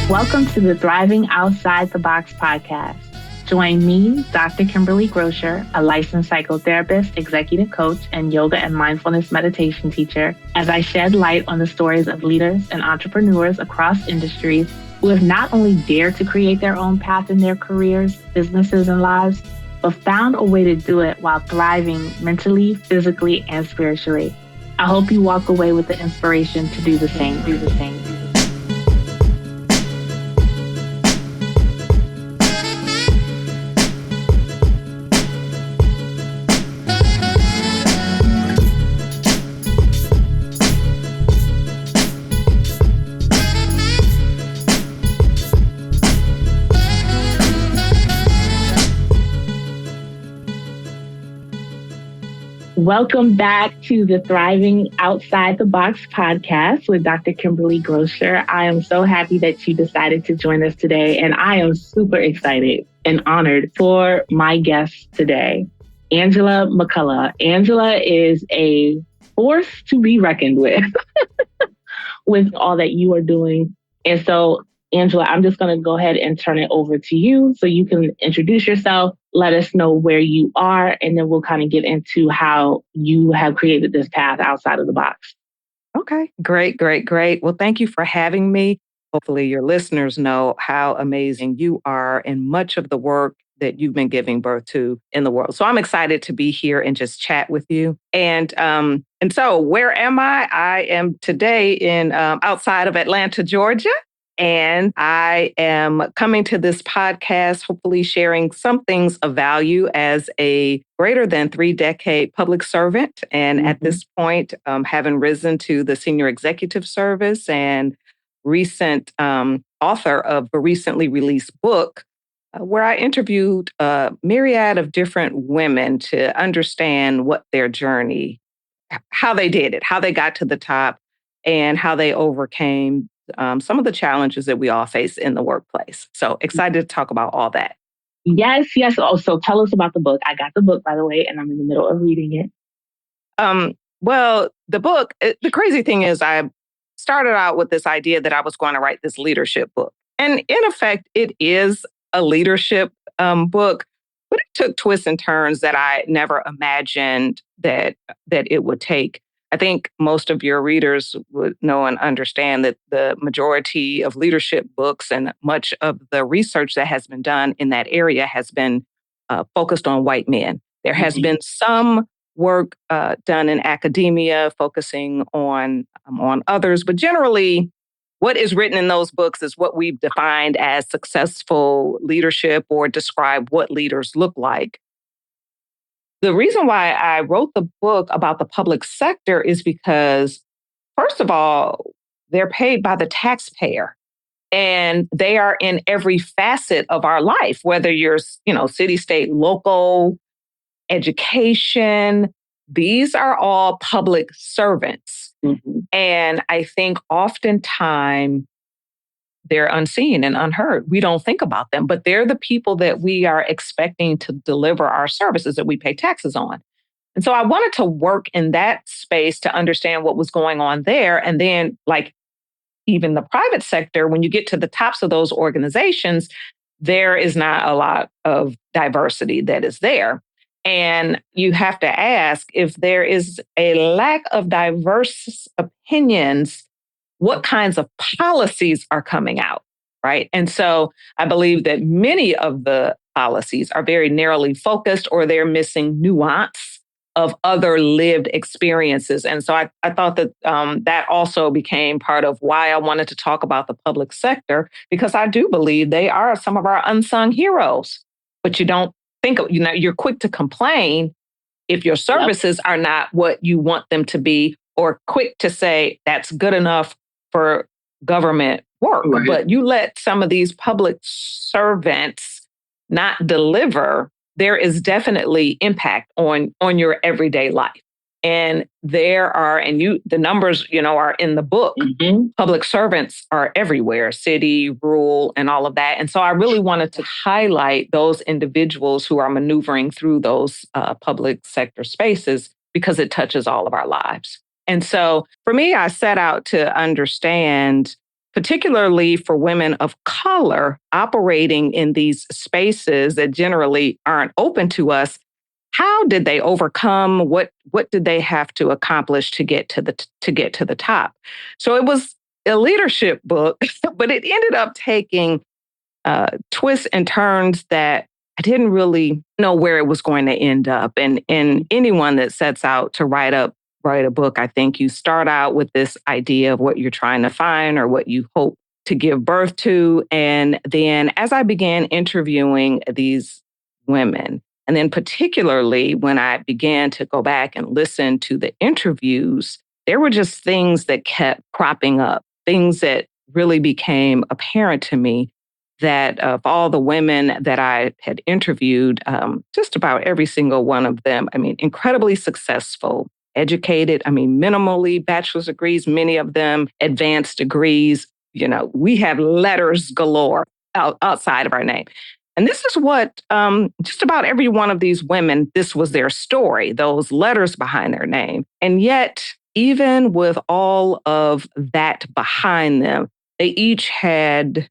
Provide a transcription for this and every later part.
Welcome to the Thriving Outside the Box podcast. Join me, Dr. Kimberly Grocher, a licensed psychotherapist, executive coach, and yoga and mindfulness meditation teacher, as I shed light on the stories of leaders and entrepreneurs across industries who have not only dared to create their own path in their careers, businesses, and lives, but found a way to do it while thriving mentally, physically, and spiritually. I hope you walk away with the inspiration to do the same. Welcome back to the Thriving Outside the Box podcast with Dr. Kimberly Grocher. I am so happy that you decided to join us today, and I am super excited and honored for my guest today, Angela McCullough. Angela is a force to be reckoned with all that you are doing. And so, Angela, I'm just going to go ahead and turn it over to you so you can introduce yourself, let us know where you are, and then we'll kind of get into how you have created this path outside of the box. Okay, great. Well, thank you for having me. Hopefully your listeners know how amazing you are and much of the work that you've been giving birth to in the world. So I'm excited to be here and just chat with you. And so where am I? I am today in outside of Atlanta, Georgia. And I am coming to this podcast, hopefully sharing some things of value as a greater than 3-decade public servant. And at this point, having risen to the senior executive service and recent author of a recently released book, where I interviewed a myriad of different women to understand what their journey, how they did it, how they got to the top, and how they overcame some of the challenges that we all face in the workplace. So excited to talk about all that. Yes. Oh, so tell us about the book. I got the book, by the way, and I'm in the middle of reading it. Well, the book, the crazy thing is I started out with this idea that I was going to write this leadership book. And in effect, it is a leadership book, but it took twists and turns that I never imagined that it would take. I think most of your readers would know and understand that the majority of leadership books and much of the research that has been done in that area has been focused on white men. There has been some work done in academia focusing on others, but generally what is written in those books is what we've defined as successful leadership or describe what leaders look like. The reason why I wrote the book about the public sector is because, first of all, they're paid by the taxpayer and they are in every facet of our life, whether you're, city, state, local, education. These are all public servants. And I think oftentimes they're unseen and unheard. We don't think about them, but they're the people that we are expecting to deliver our services that we pay taxes on. And so I wanted to work in that space to understand what was going on there. And then, like, even the private sector, when you get to the tops of those organizations, there is not a lot of diversity that is there. And you have to ask, if there is a lack of diverse opinions, what kinds of policies are coming out, right? And so I believe that many of the policies are very narrowly focused or they're missing nuance of other lived experiences. And so I thought that that also became part of why I wanted to talk about the public sector, because I do believe they are some of our unsung heroes. But you don't think, you're quick to complain if your services are not what you want them to be, or quick to say that's good enough for government work. Right. But you let some of these public servants not deliver, there is definitely impact on your everyday life. And there are, the numbers, are in the book. Public servants are everywhere, city, rural, and all of that. And so I really wanted to highlight those individuals who are maneuvering through those public sector spaces because it touches all of our lives. And so for me, I set out to understand particularly for women of color operating in these spaces that generally aren't open to us. How did they overcome? What did they have to accomplish to get to the top? So it was a leadership book, but it ended up taking twists and turns that I didn't really know where it was going to end up. And anyone that sets out to write a book, I think you start out with this idea of what you're trying to find or what you hope to give birth to. And then as I began interviewing these women, and then particularly when I began to go back and listen to the interviews, there were just things that kept cropping up, things that really became apparent to me that of all the women that I had interviewed, just about every single one of them, I mean, incredibly successful, educated, I mean, minimally bachelor's degrees, many of them advanced degrees. You know, we have letters galore outside of our name. And this is what just about every one of these women, this was their story, those letters behind their name. And yet, even with all of that behind them, they each had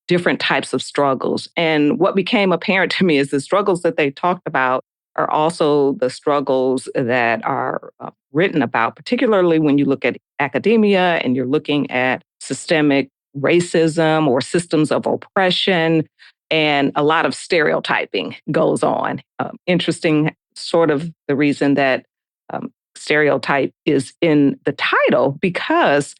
different types of struggles. And what became apparent to me is the struggles that they talked about are also the struggles that are written about, particularly when you look at academia and you're looking at systemic racism or systems of oppression, and a lot of stereotyping goes on. Interesting, sort of the reason that stereotype is in the title, because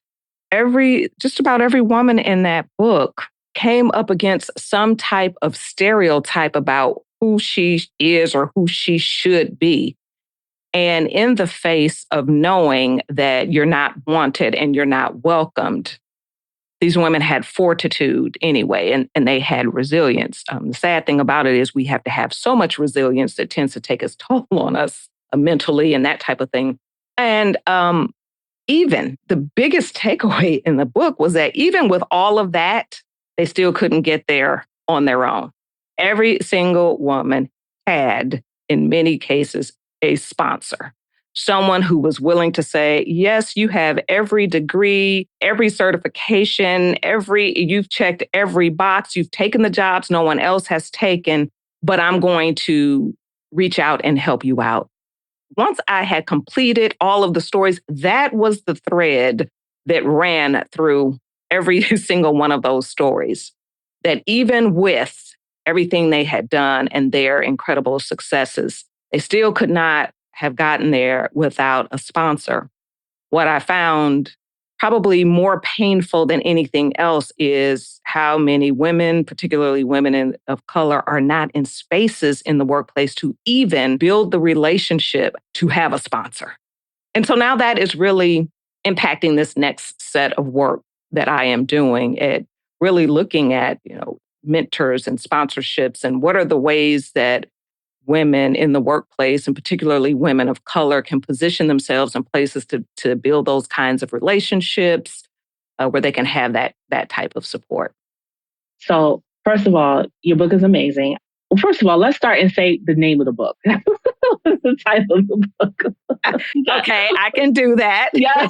just about every woman in that book came up against some type of stereotype about who she is or who she should be. And in the face of knowing that you're not wanted and you're not welcomed, these women had fortitude anyway, and they had resilience. The sad thing about it is we have to have so much resilience that tends to take its toll on us mentally and that type of thing. And even the biggest takeaway in the book was that even with all of that, they still couldn't get there on their own. Every single woman had, in many cases, a sponsor. Someone who was willing to say, yes, you have every degree, every certification, you've checked every box, you've taken the jobs no one else has taken, but I'm going to reach out and help you out. Once I had completed all of the stories, that was the thread that ran through every single one of those stories. That even with everything they had done and their incredible successes, they still could not have gotten there without a sponsor. What I found probably more painful than anything else is how many women, particularly women of color, are not in spaces in the workplace to even build the relationship to have a sponsor. And so now that is really impacting this next set of work that I am doing at really looking at, mentors and sponsorships and what are the ways that women in the workplace, and particularly women of color, can position themselves in places to build those kinds of relationships where they can have that type of support. So, first of all, your book is amazing. Well, first of all, let's start and say the name of the book. What's the title of the book? Okay, I can do that. Yeah.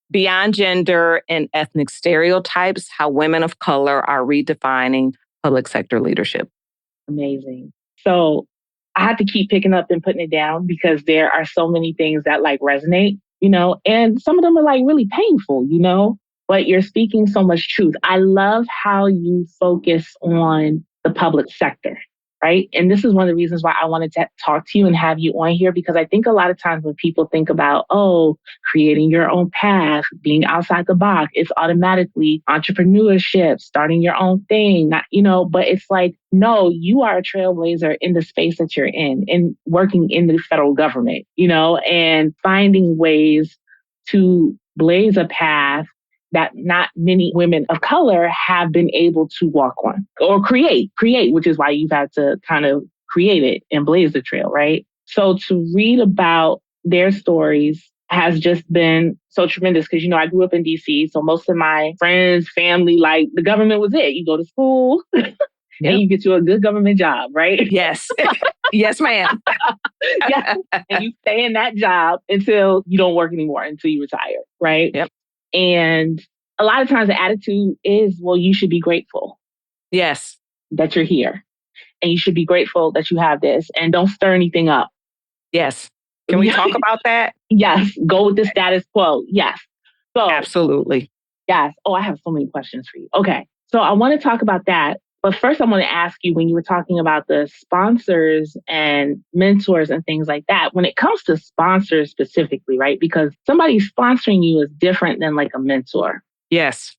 Beyond Gender and Ethnic Stereotypes, How Women of Color Are Redefining Public Sector Leadership. Amazing. So I had to keep picking up and putting it down because there are so many things that resonate, and some of them are really painful, but you're speaking so much truth. I love how you focus on the public sector, right? And this is one of the reasons why I wanted to talk to you and have you on here, because I think a lot of times when people think about, creating your own path, being outside the box, it's automatically entrepreneurship, starting your own thing, but it's no, you are a trailblazer in the space that you're in and working in the federal government, and finding ways to blaze a path that not many women of color have been able to walk on or create, which is why you've had to kind of create it and blaze the trail, right? So to read about their stories has just been so tremendous because, I grew up in DC. So most of my friends, family, the government was it. You go to school and you get you a good government job, right? Yes. Yes, ma'am. Yeah. And you stay in that job until you don't work anymore, until you retire, right? Yep. And a lot of times the attitude is, well, you should be grateful. Yes. That you're here. And you should be grateful that you have this. And don't stir anything up. Yes. Can we talk about that? Yes. Go with the status quo. Yes. So absolutely. Yes. Oh, I have so many questions for you. Okay. So I want to talk about that. But first, I want to ask you, when you were talking about the sponsors and mentors and things like that, when it comes to sponsors specifically, right? Because somebody sponsoring you is different than like a mentor. Yes.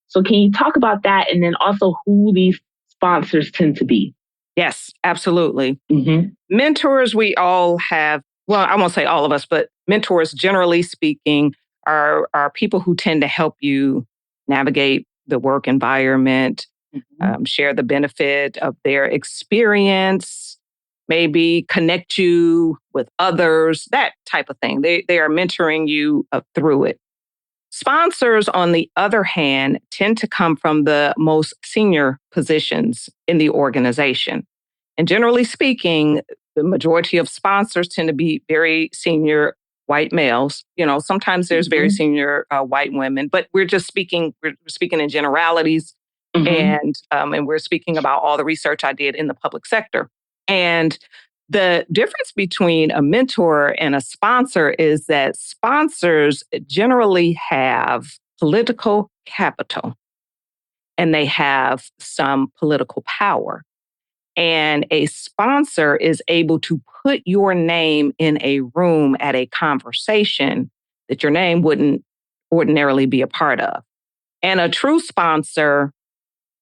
So can you talk about that? And then also who these sponsors tend to be? Yes, absolutely. Mm-hmm. Mentors, we all have, well, I won't say all of us, but mentors, generally speaking, are people who tend to help you navigate the work environment, share the benefit of their experience, maybe connect you with others, that type of thing. They are mentoring you through it. Sponsors, on the other hand, tend to come from the most senior positions in the organization. And generally speaking, the majority of sponsors tend to be very senior white males. You know, sometimes there's very senior white women, but we're speaking in generalities. And we're speaking about all the research I did in the public sector. And the difference between a mentor and a sponsor is that sponsors generally have political capital and they have some political power. And a sponsor is able to put your name in a room at a conversation that your name wouldn't ordinarily be a part of. And a true sponsor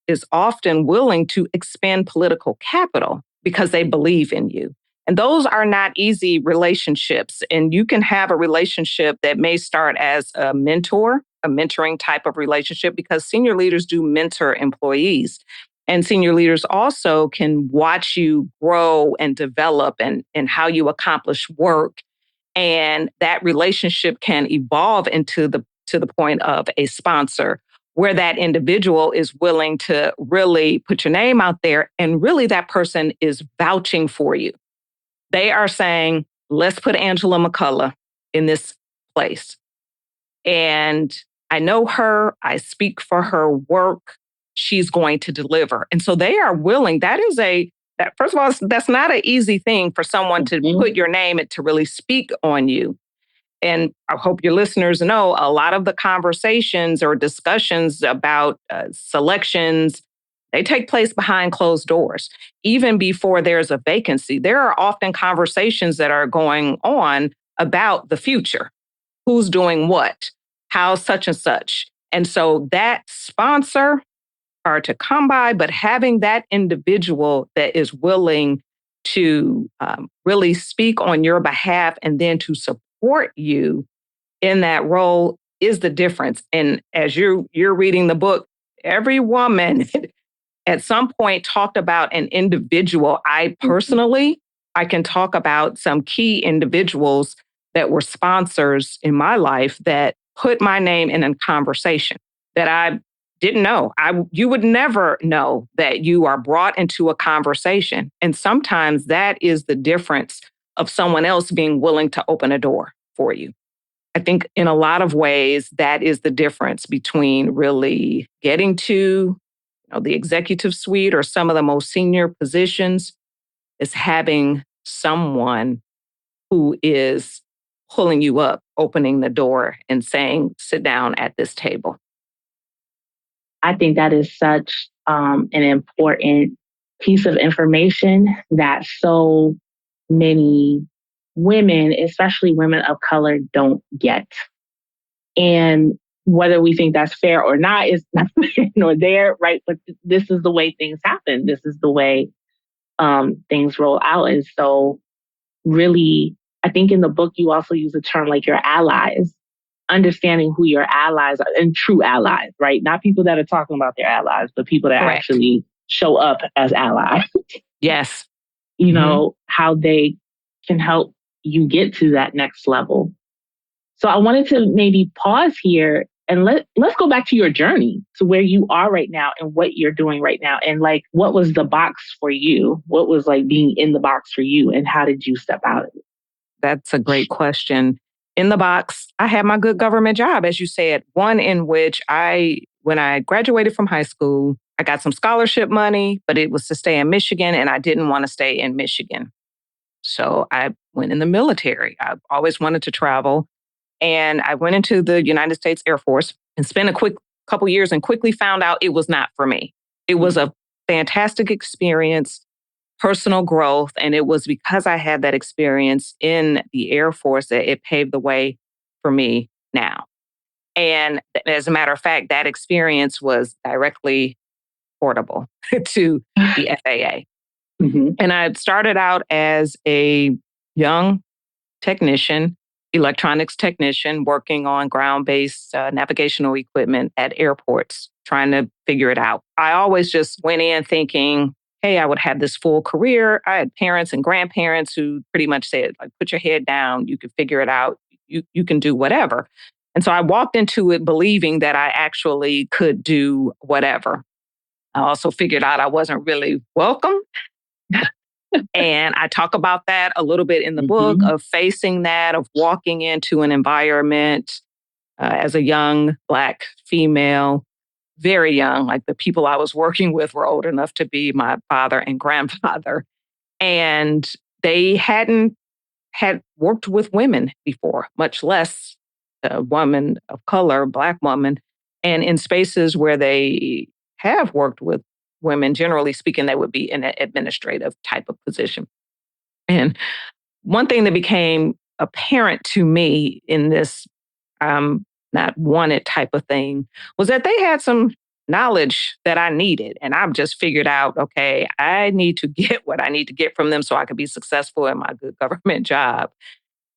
is often willing to expend political capital because they believe in you. And those are not easy relationships. And you can have a relationship that may start as a mentoring type of relationship, because senior leaders do mentor employees. And senior leaders also can watch you grow and develop and how you accomplish work. And that relationship can evolve to the point of a sponsor, where that individual is willing to really put your name out there, and really that person is vouching for you. They are saying, let's put Angela McCullough in this place. And I know her, I speak for her work, she's going to deliver. And so they are willing. First of all, that's not an easy thing for someone to put your name and to really speak on you. And I hope your listeners know a lot of the conversations or discussions about selections, they take place behind closed doors. Even before there's a vacancy, there are often conversations that are going on about the future. Who's doing what? How such and such? And so that sponsor, hard to come by, but having that individual that is willing to really speak on your behalf and then to support you in that role is the difference. And as you're reading the book, every woman at some point talked about an individual. I personally, I can talk about some key individuals that were sponsors in my life that put my name in a conversation that I didn't know. You would never know that you are brought into a conversation. And sometimes that is the difference of someone else being willing to open a door for you. I think in a lot of ways, that is the difference between really getting to the executive suite or some of the most senior positions, is having someone who is pulling you up, opening the door and saying, sit down at this table. I think that is such an important piece of information that so many women, especially women of color, don't get. And whether we think that's fair or not is not fair nor there, right? But this is the way things happen. This is the way things roll out. And so really, I think in the book, you also use a term like your allies, understanding who your allies are, and true allies, right? Not people that are talking about their allies, but people that Correct. Actually show up as allies. Yes. You know, how they can help you get to that next level. So I wanted to maybe pause here and let's go back to your journey to where you are right now and what you're doing right now. And like, what was the box for you? What was like being in the box for you? And how did you step out of it? That's a great question. in the box, I had my good government job, as you said, one in which when I graduated from high school, I got some scholarship money, but it was to stay in Michigan, and I didn't want to stay in Michigan. So I went in the military. I always wanted to travel. And I went into the United States Air Force and spent a quick couple years and quickly found out it was not for me. It was a fantastic experience, personal growth. And it was because I had that experience in the Air Force that it paved the way for me now. And as a matter of fact, that experience was directly portable to the FAA. And I started out as a young technician, electronics technician, working on ground-based navigational equipment at airports, trying to figure it out. I always just went in thinking, hey, I would have this full career. I had parents and grandparents who pretty much said, like, put your head down, you can figure it out, you can do whatever. And so I walked into it believing that I actually could do whatever. I also figured out I wasn't really welcome. And I talk about that a little bit in the book of facing that, of walking into an environment as a young Black female, very young. Like the people I was working with were old enough to be my father and grandfather. And they hadn't had worked with women before, much less a woman of color, Black woman. And in spaces where they have worked with women, generally speaking, they would be in an administrative type of position. And one thing that became apparent to me in this not wanted type of thing was that they had some knowledge that I needed. And I've just figured out, okay, I need to get what I need to get from them so I could be successful in my good government job.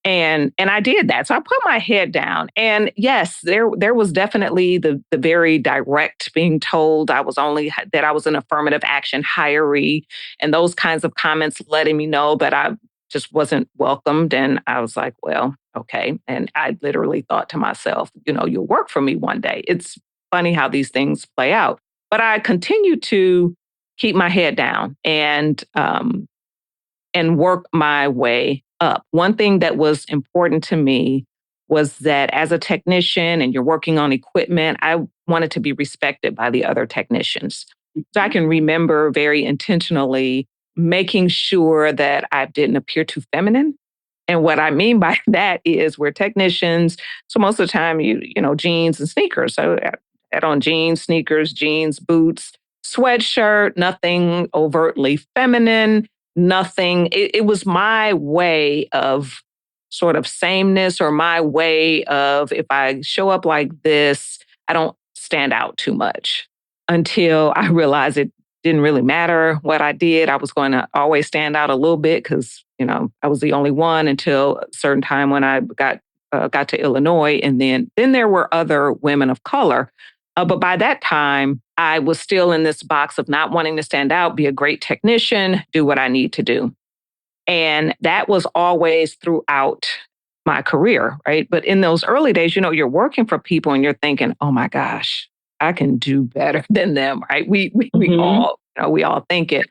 And I did that. So I put my head down. And yes, there was definitely the very direct being told I was an affirmative action hiree, and those kinds of comments letting me know that I just wasn't welcomed. And I was like, well, okay. And I literally thought to myself, you'll work for me one day. It's funny how these things play out. But I continued to keep my head down and work my way up. One thing that was important to me was that as a technician and you're working on equipment, I wanted to be respected by the other technicians. So I can remember very intentionally making sure that I didn't appear too feminine. And what I mean by that is we're technicians. So most of the time, jeans and sneakers. So I had on jeans, sneakers, jeans, boots, sweatshirt, nothing overtly feminine. Nothing. It was my way of sort of sameness, or my way of, if I show up like this, I don't stand out too much, until I realized it didn't really matter what I did. I was going to always stand out a little bit because, I was the only one until a certain time when I got to Illinois. And then there were other women of color. But by that time, I was still in this box of not wanting to stand out, be a great technician, do what I need to do. And that was always throughout my career, right? But in those early days, you're working for people and you're thinking, oh my gosh, I can do better than them, right? We all think it.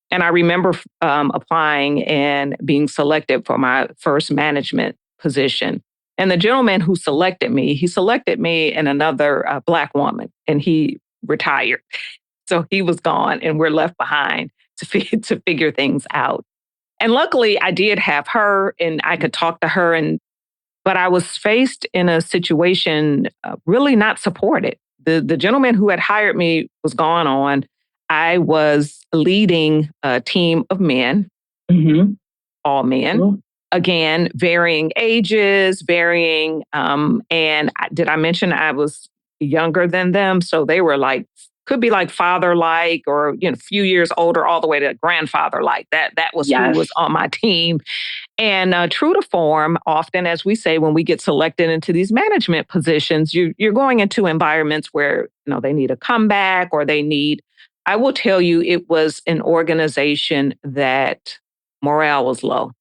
And I remember applying and being selected for my first management position. And the gentleman who selected me and another Black woman, and he retired. So he was gone and we're left behind to figure things out. And luckily I did have her and I could talk to her, but I was faced in a situation really not supported. The gentleman who had hired me was gone on. I was leading a team of men, all men. Cool. Again, varying ages, and did I mention I was younger than them? So they were could be like father-like, or, a few years older, all the way to grandfather-like. That was Who was on my team. And true to form, often, as we say, when we get selected into these management positions, you're going into environments where, they need a comeback, or I will tell you, it was an organization that morale was low.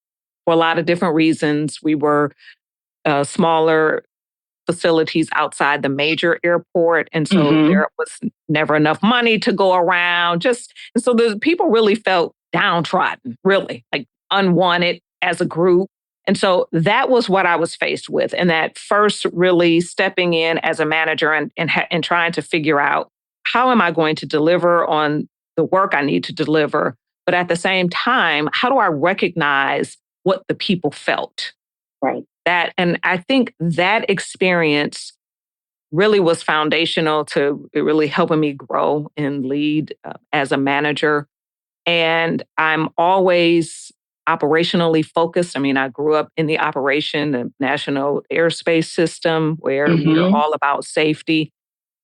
For a lot of different reasons. We were smaller facilities outside the major airport. And so there was never enough money to go around. And so the people really felt downtrodden, really, like unwanted as a group. And so that was what I was faced with. And that first really stepping in as a manager and trying to figure out how am I going to deliver on the work I need to deliver. But at the same time, how do I recognize what the people felt? Right. And I think that experience really was foundational to it really helping me grow and lead as a manager. And I'm always operationally focused. I mean, I grew up in the National Airspace System, where we're all about safety.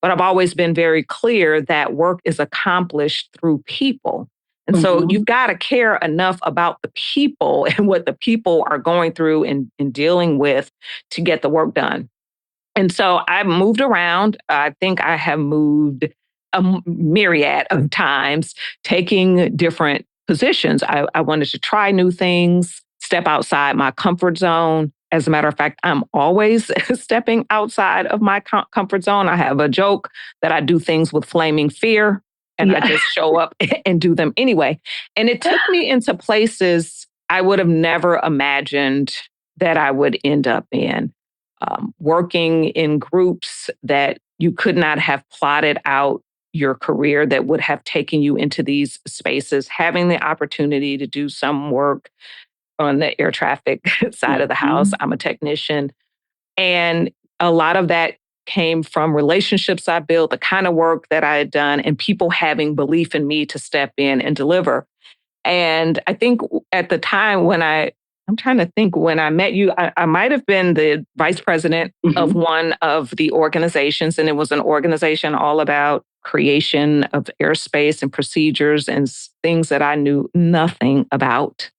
But I've always been very clear that work is accomplished through people. And so you've got to care enough about the people and what the people are going through and dealing with to get the work done. And so I've moved around. I think I have moved a myriad of times, taking different positions. I wanted to try new things, step outside my comfort zone. As a matter of fact, I'm always stepping outside of my comfort zone. I have a joke that I do things with flaming fear, and I just show up and do them anyway. And it took me into places I would have never imagined that I would end up in. Working in groups that you could not have plotted out your career that would have taken you into these spaces, having the opportunity to do some work on the air traffic side of the house. I'm a technician. And a lot of that came from relationships I built, the kind of work that I had done, and people having belief in me to step in and deliver. And I think at the time I'm trying to think when I met you, I might have been the vice president of one of the organizations. And it was an organization all about creation of airspace and procedures and things that I knew nothing about.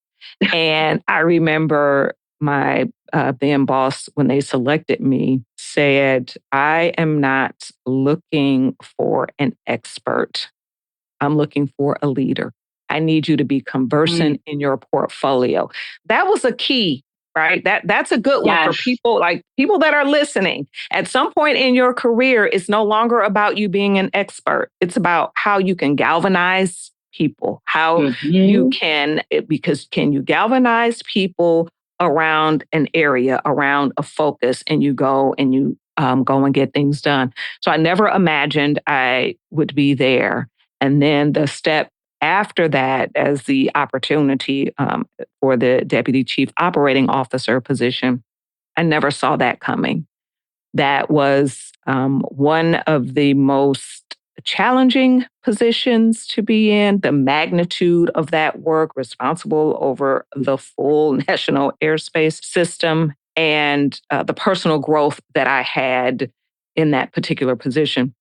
And I remember my then boss, when they selected me, said, I am not looking for an expert. I'm looking for a leader. I need you to be conversant in your portfolio. That was a key, right? That's a good one for people that are listening. At some point in your career, it's no longer about you being an expert. It's about how you can galvanize people, how you can you galvanize people around an area, around a focus, and you go and you go and get things done. So I never imagined I would be there. And then the step after that, as the opportunity for the Deputy Chief Operating Officer position, I never saw that coming. That was one of the most challenging positions to be in. The magnitude of that work, responsible over the full national airspace system, and the personal growth that I had in that particular position.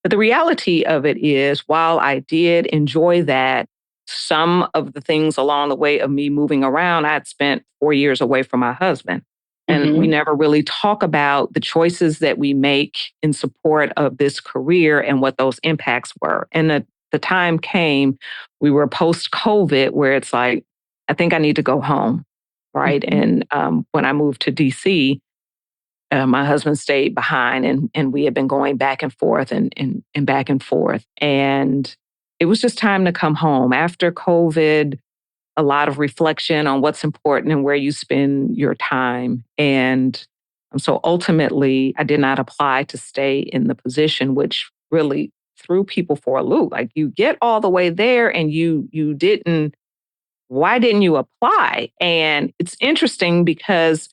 But the reality of it is, while I did enjoy that, some of the things along the way of me moving around, I had spent 4 years away from my husband. And we never really talk about the choices that we make in support of this career and what those impacts were. And the time came, we were post-COVID, where it's like, I think I need to go home, right? And when I moved to DC, my husband stayed behind, and we had been going back and forth and back and forth. And it was just time to come home. After COVID, a lot of reflection on what's important and where you spend your time. And so ultimately, I did not apply to stay in the position, which really threw people for a loop. Like, you get all the way there and you didn't, why didn't you apply? And it's interesting because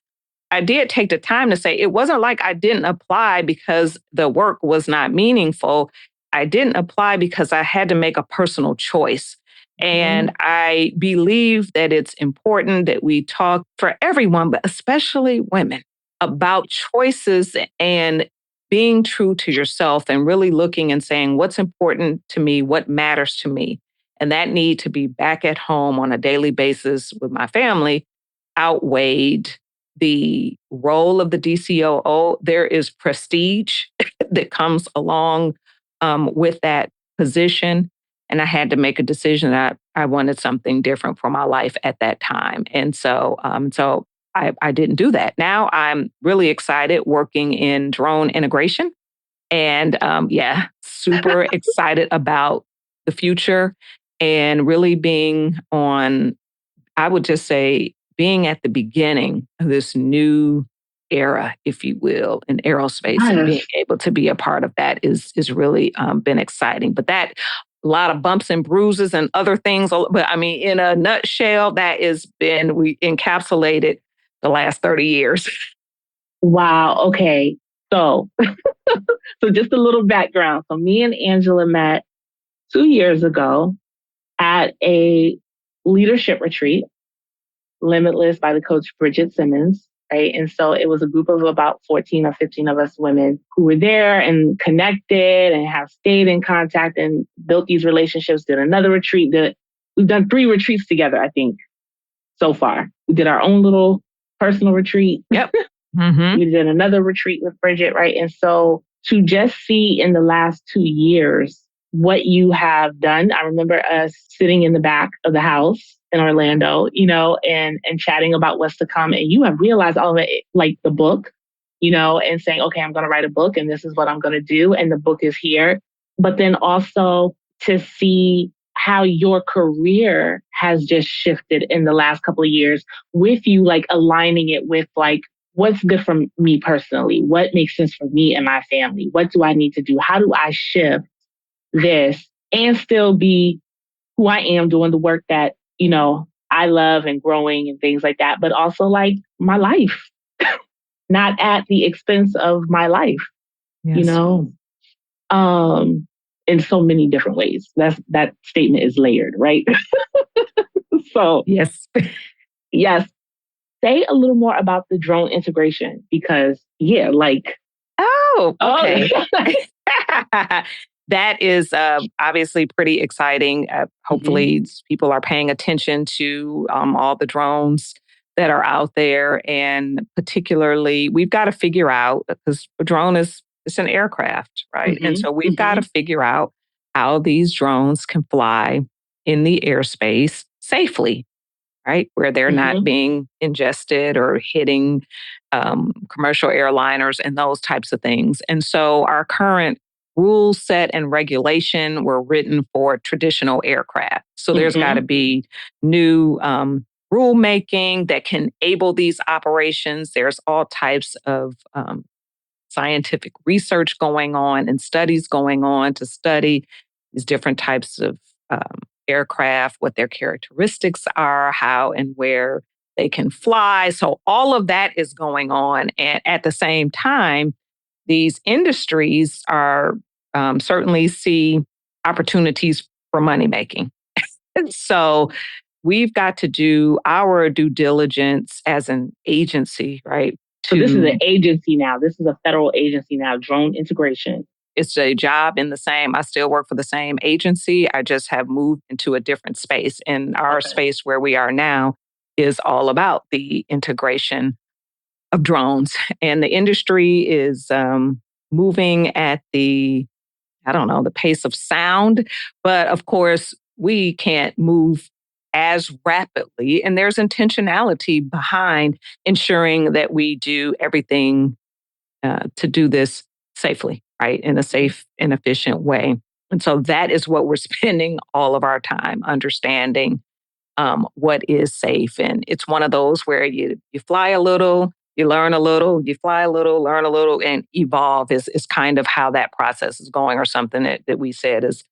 I did take the time to say it wasn't like I didn't apply because the work was not meaningful. I didn't apply because I had to make a personal choice. And I believe that it's important that we talk for everyone, but especially women, about choices and being true to yourself and really looking and saying what's important to me, what matters to me. And that need to be back at home on a daily basis with my family outweighed the role of the DCOO. There is prestige that comes along with that position. And I had to make a decision that I wanted something different for my life at that time. And so I didn't do that. Now I'm really excited working in drone integration. And super excited about the future and really being on, I would just say, being at the beginning of this new era, if you will, in aerospace, and being able to be a part of that is really been exciting. But that a lot of bumps and bruises and other things. But I mean, in a nutshell, we encapsulated the last 30 years. Wow. Okay. So, so just a little background. So me and Angela met 2 years ago at a leadership retreat, Limitless by the coach Bridget Simmons. Right. And so it was a group of about 14 or 15 of us women who were there and connected and have stayed in contact and built these relationships, did another retreat. We've done 3 retreats together, I think, so far. We did our own little personal retreat. Yep. Mm-hmm. We did another retreat with Bridget, right? And so to just see in the last 2 years what you have done. I remember us sitting in the back of the house in Orlando, and chatting about what's to come. And you have realized all of it, like the book, and saying, okay, I'm going to write a book and this is what I'm going to do. And the book is here. But then also to see how your career has just shifted in the last couple of years with you, like aligning it with like, what's good for me personally? What makes sense for me and my family? What do I need to do? How do I shift this and still be who I am, doing the work that, I love and growing and things like that, but also like my life, not at the expense of my life, yes. In so many different ways. That statement is layered, right? So yes. Yes. Say a little more about the drone integration because Oh, okay. That is obviously pretty exciting. Hopefully people are paying attention to all the drones that are out there. And particularly, we've got to figure out, because a drone it's an aircraft, right? And so we've got to figure out how these drones can fly in the airspace safely, right? Where they're not being ingested or hitting commercial airliners and those types of things. And so our current rule set and regulation were written for traditional aircraft. So there's got to be new rulemaking that can enable these operations. There's all types of scientific research going on and studies going on to study these different types of aircraft, what their characteristics are, how and where they can fly. So all of that is going on. And at the same time, these industries are certainly see opportunities for money making. So we've got to do our due diligence as an agency, right? So this is an agency now. This is a federal agency now, drone integration. It's a job in the same, I still work for the same agency. I just have moved into a different space. And our space where we are now is all about the integration of drones. And the industry is moving at the pace of sound. But of course, we can't move as rapidly. And there's intentionality behind ensuring that we do everything to do this safely, right? In a safe and efficient way. And so that is what we're spending all of our time understanding what is safe. And it's one of those where you fly a little, you learn a little, you fly a little, learn a little, and evolve is kind of how that process is going, or something that we said is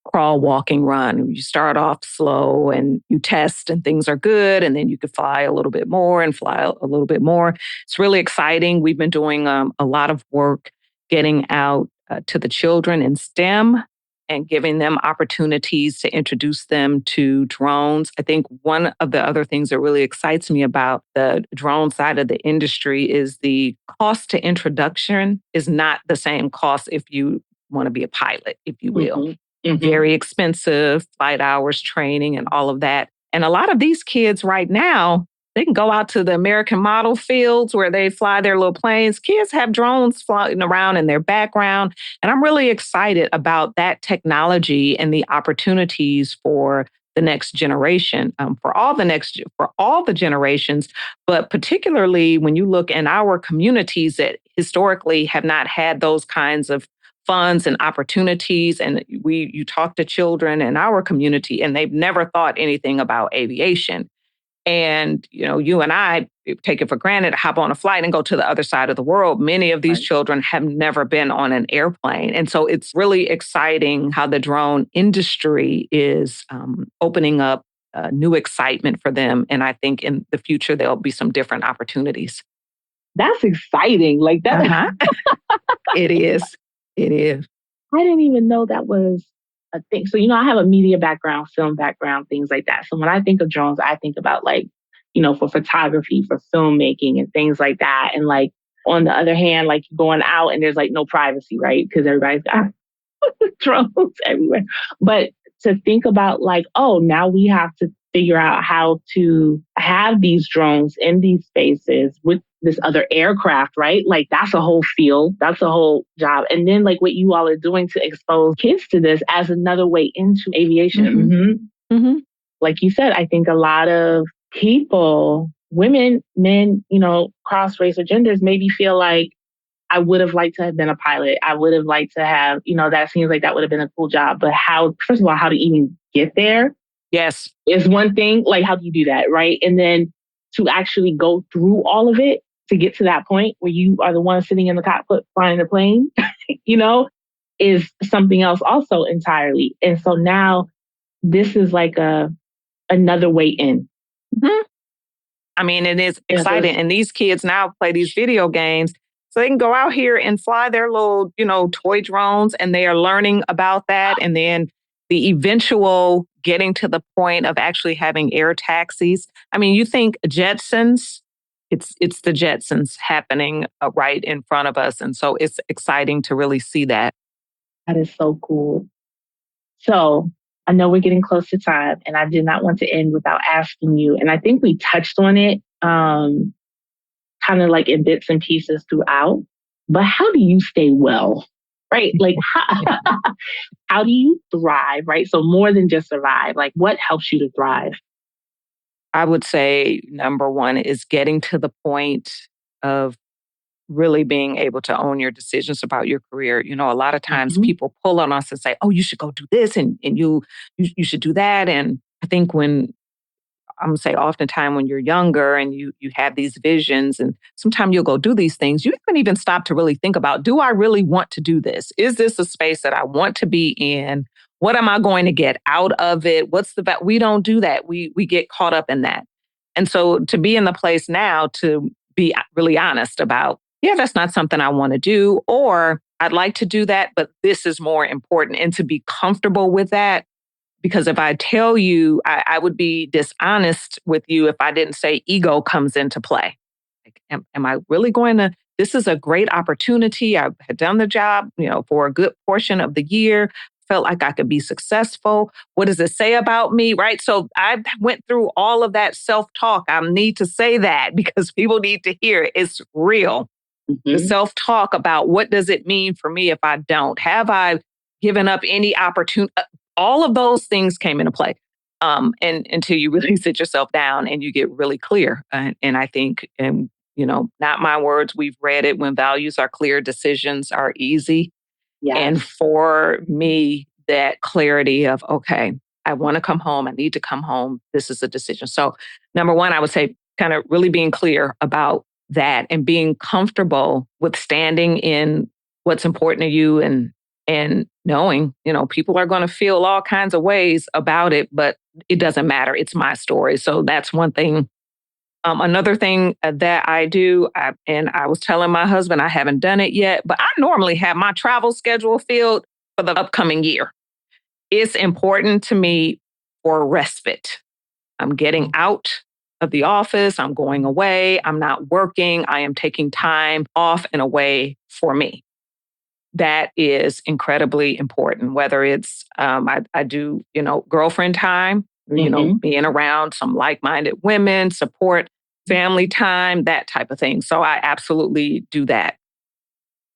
crawl, walking, run. You start off slow and you test and things are good. And then you could fly a little bit more and fly a little bit more. It's really exciting. We've been doing a lot of work getting out to the children in STEM and giving them opportunities to introduce them to drones. I think one of the other things that really excites me about the drone side of the industry is the cost to introduction is not the same cost if you want to be a pilot, if you will. Very expensive, flight hours, training, and all of that. And a lot of these kids right now, they can go out to the American model fields where they fly their little planes. Kids have drones flying around in their background. And I'm really excited about that technology and the opportunities for the next generation, for all the generations, but particularly when you look in our communities that historically have not had those kinds of funds and opportunities. And you talk to children in our community and they've never thought anything about aviation. And, you and I take it for granted, hop on a flight and go to the other side of the world. Many of these children have never been on an airplane. And so it's really exciting how the drone industry is opening up new excitement for them. And I think in the future, there'll be some different opportunities. That's exciting. Like that. Uh-huh. It is. It is. I didn't even know that was a thing. So, I have a media background, film background, things like that. So when I think of drones, I think about for photography, for filmmaking and things like that. And on the other hand, going out and there's no privacy, right? Because everybody's got drones everywhere. But to think about now we have to figure out how to have these drones in these spaces with this other aircraft, right? That's a whole field. That's a whole job. And then what you all are doing to expose kids to this as another way into aviation. Mm-hmm. Mm-hmm. Like you said, I think a lot of people, women, men, cross-race or genders maybe feel like I would have liked to have been a pilot. I would have liked to have, that seems like that would have been a cool job. But first of all, how to even get there? Yes. Is one thing. How do you do that? Right. And then to actually go through all of it to get to that point where you are the one sitting in the cockpit flying the plane, is something else also entirely. And so now this is another way in. Mm-hmm. I mean, it is exciting. And these kids now play these video games so they can go out here and fly their little, toy drones, and they are learning about that. And then the eventual getting to the point of actually having air taxis. I mean, you think Jetsons, it's the Jetsons happening right in front of us. And so it's exciting to really see that. That is so cool. So I know we're getting close to time, and I did not want to end without asking you. And I think we touched on it kind of in bits and pieces throughout. But how do you stay well, right? How do you thrive, right? So more than just survive, what helps you to thrive? I would say number one is getting to the point of really being able to own your decisions about your career. A lot of times people pull on us and say, oh, you should go do this and you should do that. And I think I'm going to say oftentimes when you're younger and you have these visions and sometimes you'll go do these things, you haven't even stopped to really think about, do I really want to do this? Is this a space that I want to be in? What am I going to get out of it? We don't do that. We get caught up in that. And so to be in the place now to be really honest about, yeah, that's not something I want to do, or I'd like to do that, but this is more important, and to be comfortable with that. Because if I tell you, I would be dishonest with you if I didn't say ego comes into play. Am I really going to? This is a great opportunity. I had done the job, for a good portion of the year. Felt like I could be successful. What does it say about me? Right. So I went through all of that self-talk. I need to say that because people need to hear it. It's real. The self-talk about what does it mean for me if I don't? Have I given up any opportunity? All of those things came into play. And until you really sit yourself down and you get really clear. And I think, not my words, we've read it, when values are clear, decisions are easy. Yes. And for me, that clarity of, okay, I want to come home. I need to come home. This is a decision. So number one, I would say kind of really being clear about that and being comfortable with standing in what's important to you and knowing, people are going to feel all kinds of ways about it, but it doesn't matter. It's my story. So that's one thing. Another thing that I do, and I was telling my husband, I haven't done it yet, but I normally have my travel schedule filled for the upcoming year. It's important to me for respite. I'm getting out of the office. I'm going away. I'm not working. I am taking time off and away for me. That is incredibly important, whether it's, I do, girlfriend time, being around some like-minded women, support family time, that type of thing. So I absolutely do that.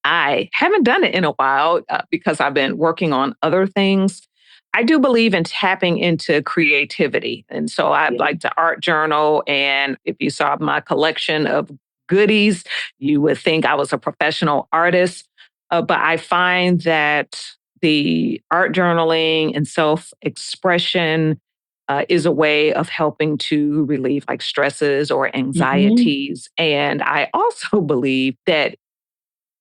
I haven't done it in a while because I've been working on other things. I do believe in tapping into creativity. And so I like to art journal. And if you saw my collection of goodies, you would think I was a professional artist. But I find that the art journaling and self-expression is a way of helping to relieve like stresses or anxieties. And I also believe that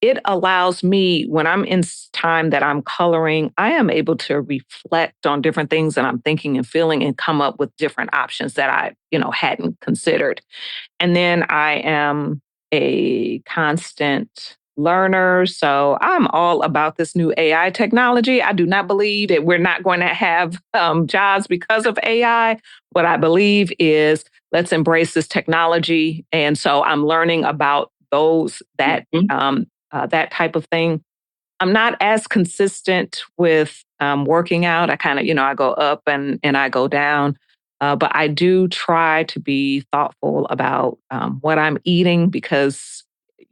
it allows me, when I'm in time that I'm coloring, I am able to reflect on different things that I'm thinking and feeling and come up with different options that I, hadn't considered. And then I am a constant learner. So I'm all about this new AI technology. I do not believe that we're not going to have jobs because of AI. What I believe is let's embrace this technology. And so I'm learning about that type of thing. I'm not as consistent with working out. I kind of, I go up and I go down. But I do try to be thoughtful about what I'm eating because,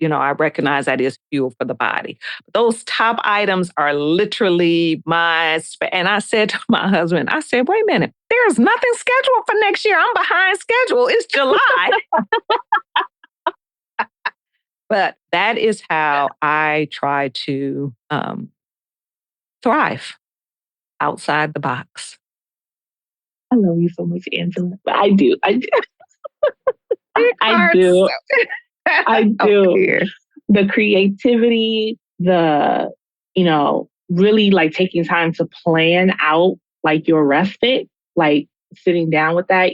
I recognize that is fuel for the body. But those top items are literally and I said to my husband, I said, wait a minute, there's nothing scheduled for next year. I'm behind schedule. It's July. But that is how I try to thrive outside the box. I love you so much, Angela. I do. I do. I do. The creativity, really like taking time to plan out like your respite, like sitting down with that,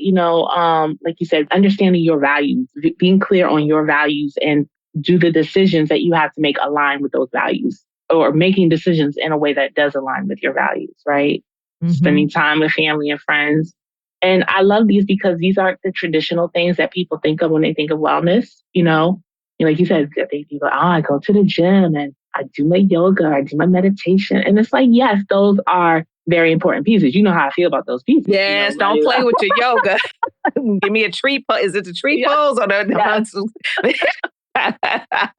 like you said, understanding your values, being clear on your values and do the decisions that you have to make align with those values or making decisions in a way that does align with your values, right? Mm-hmm. Spending time with family and friends. And I love these because these aren't the traditional things that people think of when they think of wellness, like you said, people, I go to the gym and I do my yoga, I do my meditation. And it's like, yes, those are very important pieces. You know how I feel about those pieces. Yes, don't play with your yoga. Give me a tree pose. Is it the tree pose or the... Yes.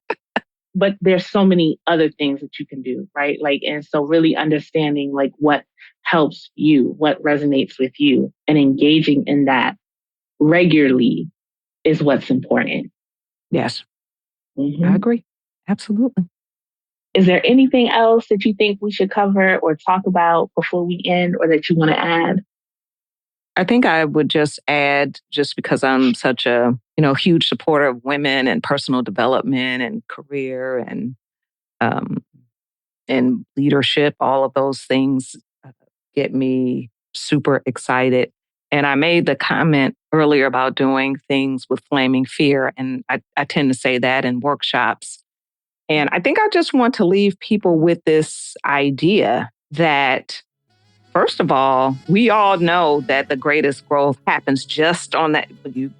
But there's so many other things that you can do, right? And so really understanding what helps you, what resonates with you, and engaging in that regularly is what's important. Yes. Mm-hmm. I agree. Absolutely. Is there anything else that you think we should cover or talk about before we end or that you want to add? I think I would just add, just because I'm such a, huge supporter of women and personal development and career and leadership, all of those things get me super excited. And I made the comment earlier about doing things with flaming fear. And I tend to say that in workshops. And I think I just want to leave people with this idea that, first of all, we all know that the greatest growth happens just on that.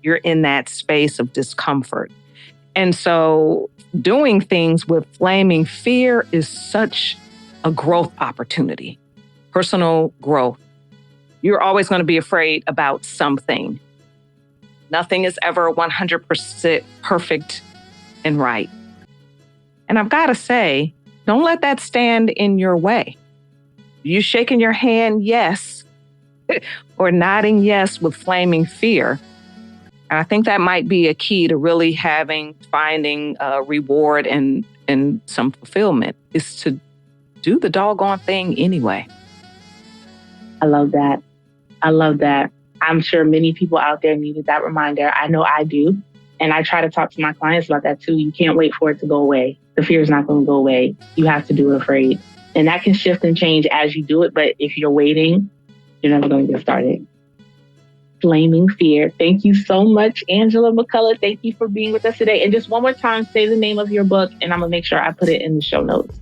You're in that space of discomfort. And so doing things with flaming fear is such a growth opportunity, personal growth. You're always going to be afraid about something. Nothing is ever 100% perfect and right. And I've got to say, don't let that stand in your way. You shaking your hand, yes, or nodding yes with flaming fear. And I think that might be a key to really finding a reward and some fulfillment is to do the doggone thing anyway. I love that. I'm sure many people out there needed that reminder. I know I do. And I try to talk to my clients about that too. You can't wait for it to go away. The fear is not going to go away. You have to do it afraid. And that can shift and change as you do it. But if you're waiting, you're never going to get started. Flaming fear. Thank you so much, Angela McCullough. Thank you for being with us today. And just one more time, say the name of your book, and I'm going to make sure I put it in the show notes.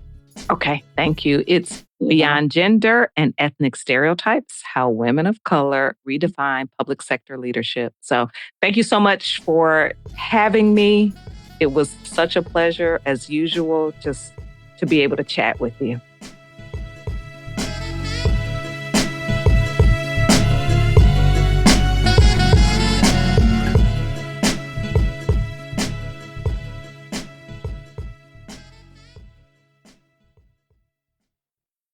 Okay, thank you. It's Beyond Gender and Ethnic Stereotypes, How Women of Color Redefine Public Sector Leadership. So thank you so much for having me. It was such a pleasure, as usual, just to be able to chat with you.